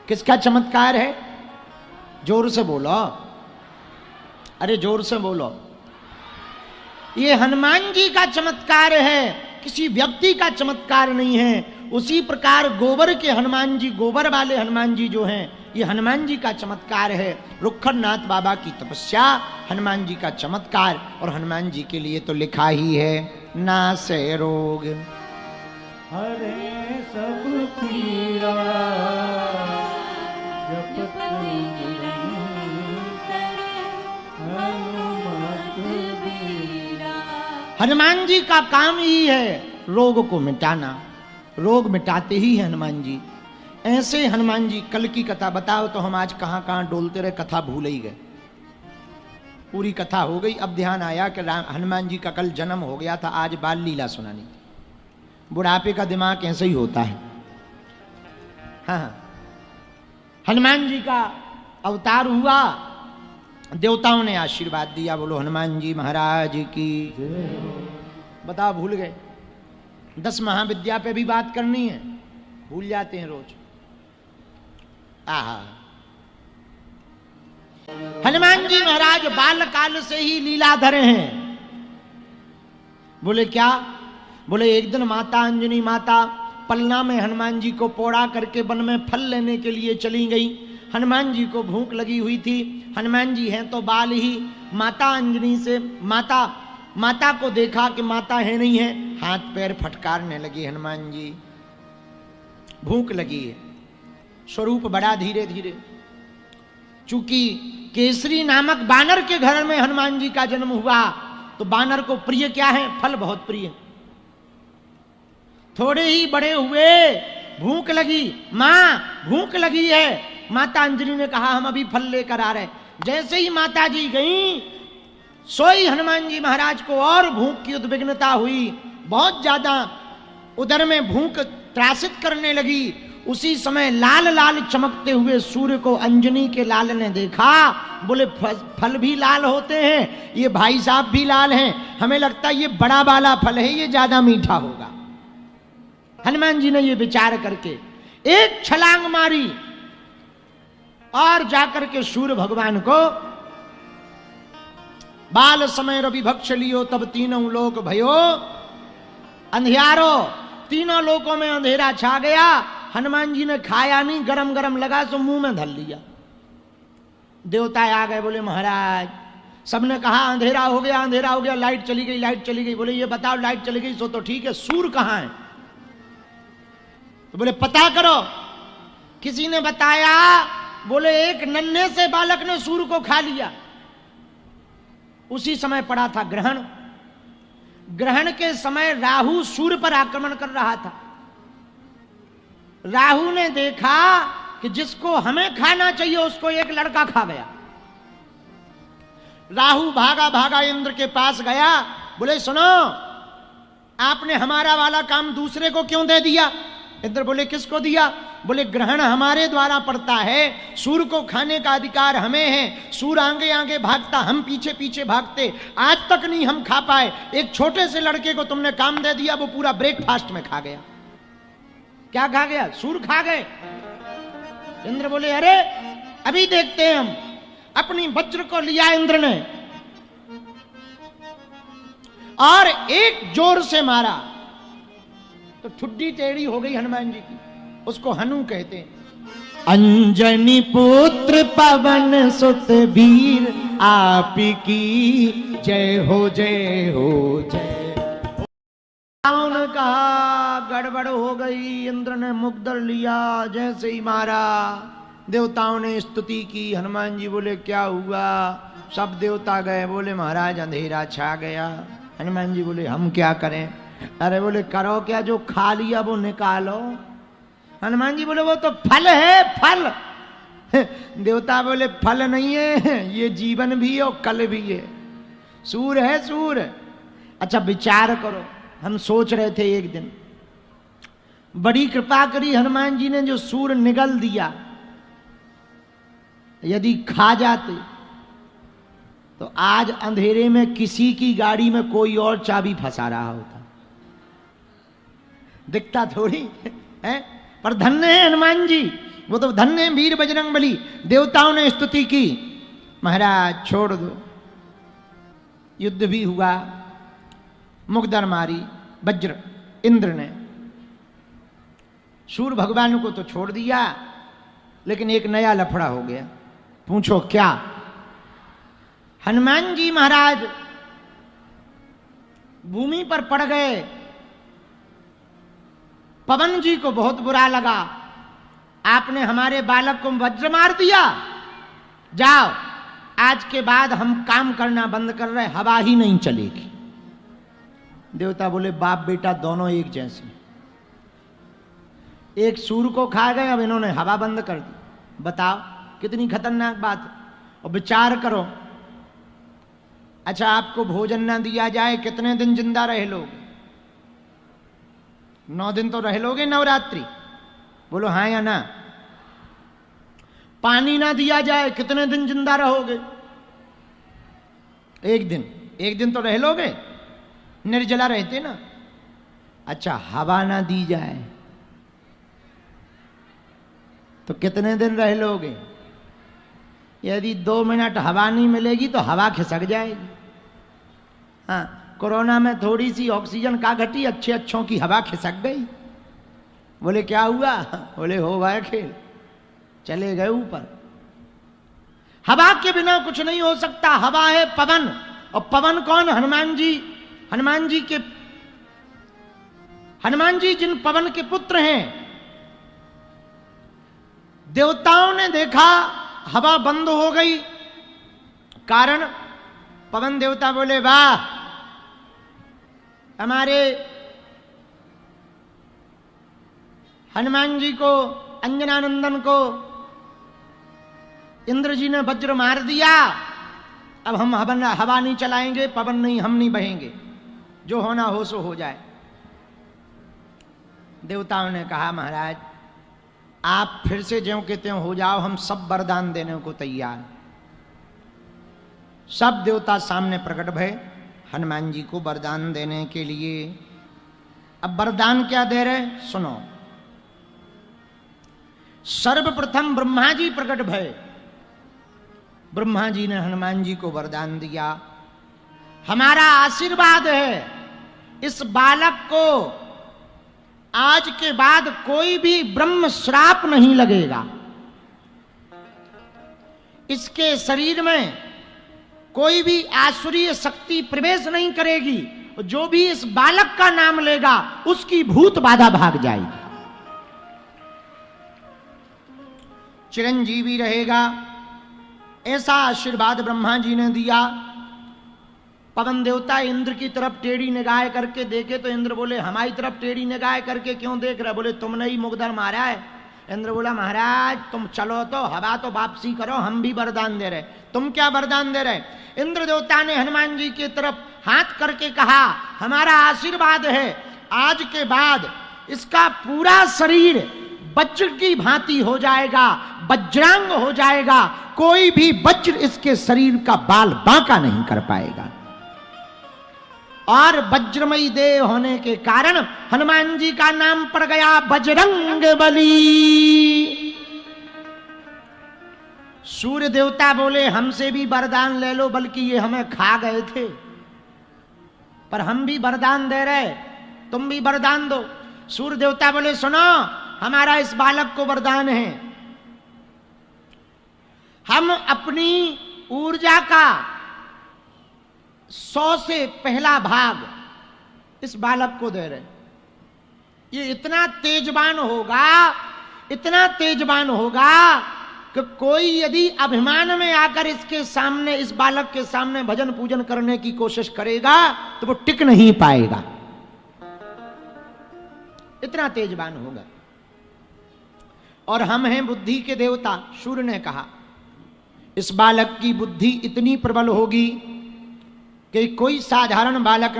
किसका चमत्कार है? जोर से बोलो, अरे जोर से बोलो। ये हनुमान जी का चमत्कार है, किसी व्यक्ति का चमत्कार नहीं है। उसी प्रकार गोबर के हनुमान जी, गोबर वाले हनुमान जी जो हैं, ये हनुमान जी का चमत्कार है। रुखरनाथ बाबा की तपस्या, हनुमान जी का चमत्कार। और हनुमान जी के लिए तो लिखा ही है, नासे रोग हरे सब पीरा, जपत हनुमत बीरा। हनुमान जी का काम ही है रोग को मिटाना। रोग मिटाते ही है हनुमान जी। ऐसे हनुमान जी, कल की कथा बताओ तो हम आज कहां कहां डोलते रहे, कथा भूल ही गए। पूरी कथा हो गई, अब ध्यान आया कि हनुमान जी का कल जन्म हो गया था, आज बाल लीला सुनानी थी। बुढ़ापे का दिमाग ऐसे ही होता है। हाँ, हनुमान जी का अवतार हुआ, देवताओं ने आशीर्वाद दिया, बोलो हनुमान जी महाराज की। बताओ भूल गए। 10 महाविद्या पे भी बात करनी है, भूल जाते हैं रोज। आहा, हनुमान जी महाराज बाल काल से ही लीलाधर हैं। बोले क्या? बोले एक दिन माता अंजनी माता पलना में हनुमान जी को पोड़ा करके वन में फल लेने के लिए चली गई। हनुमान जी को भूख लगी हुई थी। हनुमान जी हैं तो बाल ही। माता अंजनी से माता को देखा कि माता है नहीं है, हाथ पैर फटकारने लगी हनुमान जी। भूख लगी है, स्वरूप बड़ा धीरे धीरे। चूंकि केसरी नामक बानर के घर में हनुमान जी का जन्म हुआ, तो बानर को प्रिय क्या है? फल बहुत प्रिय। थोड़े ही बड़े हुए, भूख लगी, मां भूख लगी है। माता अंजनी ने कहा हम अभी फल लेकर आ रहे। जैसे ही माता जी गई, सोई हनुमान जी महाराज को और भूख की उद्विग्नता हुई, बहुत ज्यादा उदर में भूख त्रासित करने लगी। उसी समय लाल लाल चमकते हुए सूर्य को अंजनी के लाल ने देखा। बोले फल भी लाल होते हैं, ये भाई साहब भी लाल हैं, हमें लगता है ये बड़ा वाला फल है, ये ज्यादा मीठा होगा। हनुमान जी ने ये विचार करके एक छलांग मारी और जाकर के सूर्य भगवान को बाल समय रवि भक्ष लियो, तब तीनों लोक भयो अंधियारो। तीनों लोकों में अंधेरा छा गया। हनुमान जी ने खाया नहीं, गरम गरम लगा तो मुंह में धर लिया। देवता आ गए, बोले महाराज, सबने कहा अंधेरा हो गया, अंधेरा हो गया, लाइट चली गई, लाइट चली गई। बोले ये बताओ लाइट चली गई सो तो ठीक है, सूर्य कहां है? तो बोले पता करो। किसी ने बताया, बोले एक नन्हे से बालक ने सूर्य को खा लिया। उसी समय पड़ा था ग्रहण। ग्रहण के समय राहु सूर्य पर आक्रमण कर रहा था। राहु ने देखा कि जिसको हमें खाना चाहिए उसको एक लड़का खा गया। राहु भागा भागा इंद्र के पास गया। बोले सुनो, आपने हमारा वाला काम दूसरे को क्यों दे दिया? इंद्र बोले किसको दिया? बोले ग्रहण हमारे द्वारा पड़ता है, सूर्य को खाने का अधिकार हमें है। सूर्य आगे आगे भागता, हम पीछे पीछे भागते, आज तक नहीं हम खा पाए। एक छोटे से लड़के को तुमने काम दे दिया, वो पूरा ब्रेकफास्ट में खा गया। क्या खा गया? सूर्य खा गए। इंद्र बोले अरे अभी देखते हैं हम। अपनी वज्र को लिया इंद्र ने और एक जोर से मारा तो ठुड्डी टेढ़ी हो गई हनुमान जी की। उसको हनु कहते हैं। अंजनी पुत्र पवन सुत वीर, आप की जय हो जय हो जय। ने कहा गड़बड़ हो गई। इंद्र ने मुग्धर लिया, जैसे ही मारा देवताओं ने स्तुति की। हनुमान जी बोले क्या हुआ? सब देवता गए। बोले महाराज अंधेरा छा गया। हनुमान जी बोले हम क्या करें? अरे बोले करो क्या, जो खा लिया वो निकालो। हनुमान जी बोले वो तो फल है, फल। देवता बोले फल नहीं है, ये जीवन भी है और कल भी है, सूर्य है सूर्य। अच्छा विचार करो, हम सोच रहे थे एक दिन, बड़ी कृपा करी हनुमान जी ने जो सूर्य निगल दिया। यदि खा जाते तो आज अंधेरे में किसी की गाड़ी में कोई और चाबी फंसा रहा होता, दिखता थोड़ी है। पर धन्य है हनुमान जी, वो तो धन्य वीर बजरंगबली। देवताओं ने स्तुति की, महाराज छोड़ दो। युद्ध भी हुआ, मुगदर मारी वज्र इंद्र ने। सूर्य भगवान को तो छोड़ दिया, लेकिन एक नया लफड़ा हो गया। पूछो क्या? हनुमान जी महाराज भूमि पर पड़ गए। पवन जी को बहुत बुरा लगा, आपने हमारे बालक को वज्र मार दिया, जाओ आज के बाद हम काम करना बंद कर रहे, हवा ही नहीं चलेगी। देवता बोले बाप बेटा दोनों एक जैसे, एक सूर्य को खा गए, अब इन्होंने हवा बंद कर दी। बताओ कितनी खतरनाक बात है। और विचार करो, अच्छा आपको भोजन ना दिया जाए कितने दिन जिंदा रह लोगे? 9 दिन तो रह लोगे नवरात्रि, बोलो हाँ या ना? पानी ना दिया जाए कितने दिन जिंदा रहोगे? एक दिन तो रह लोगे, निर्जला रहते ना। अच्छा हवा ना दी जाए तो कितने दिन रह लोगे? यदि 2 मिनट हवा नहीं मिलेगी तो हवा खिसक जाएगी। हाँ, कोरोना में थोड़ी सी ऑक्सीजन का घटी, अच्छों की हवा खिसक गई। बोले क्या हुआ? बोले हो गया खेल, चले गए ऊपर। हवा के बिना कुछ नहीं हो सकता। हवा है पवन, और पवन कौन? हनुमान जी। हनुमान जी जिन पवन के पुत्र हैं। देवताओं ने देखा हवा बंद हो गई, कारण पवन देवता बोले वाह, हमारे हनुमान जी को, अंजनानंदन को इंद्र जी ने वज्र मार दिया, अब हम हवा नहीं चलाएंगे, पवन नहीं, हम नहीं बहेंगे, जो होना हो सो हो जाए। देवताओं ने कहा महाराज आप फिर से ज्यों के त्यों हो जाओ, हम सब वरदान देने को तैयार। सब देवता सामने प्रकट भय हनुमान जी को वरदान देने के लिए। अब वरदान क्या दे रहे सुनो। सर्वप्रथम ब्रह्मा जी प्रकट भय। ब्रह्मा जी ने हनुमान जी को वरदान दिया, हमारा आशीर्वाद है इस बालक को आज के बाद कोई भी ब्रह्म श्राप नहीं लगेगा, इसके शरीर में कोई भी आसुरीय शक्ति प्रवेश नहीं करेगी, जो भी इस बालक का नाम लेगा उसकी भूत बाधा भाग जाएगी, चिरंजीवी रहेगा। ऐसा आशीर्वाद ब्रह्मा जी ने दिया। पवन देवता इंद्र की तरफ टेढ़ी निगाह करके देखे तो इंद्र बोले हमारी तरफ टेढ़ी निगाह करके क्यों देख रहे? बोले तुमने ही मुगदर मारा है। इंद्र बोला महाराज तुम चलो तो हवा तो वापसी करो, हम भी वरदान दे रहे। तुम क्या वरदान दे रहे? इंद्र देवता ने हनुमान जी की तरफ हाथ करके कहा हमारा आशीर्वाद है आज के बाद इसका पूरा शरीर वज्र की भांति हो जाएगा, वज्रांग हो जाएगा, कोई भी वज्र इसके शरीर का बाल बांका नहीं कर पाएगा। और वज्रमयी देह होने के कारण हनुमान जी का नाम पड़ गया बजरंगबली। सूर्य देवता बोले हमसे भी वरदान ले लो, बल्कि ये हमें खा गए थे, पर हम भी वरदान दे रहे, तुम भी वरदान दो। सूर्य देवता बोले सुनो हमारा इस बालक को वरदान है, हम अपनी ऊर्जा का 100 से पहला भाग इस बालक को दे रहे। ये इतना तेजवान होगा कि कोई यदि अभिमान में आकर इसके सामने, इस बालक के सामने भजन पूजन करने की कोशिश करेगा तो वो टिक नहीं पाएगा, इतना तेजवान होगा। और हम हैं बुद्धि के देवता। सूर्य ने कहा इस बालक की बुद्धि इतनी प्रबल होगी कि कोई साधारण बालक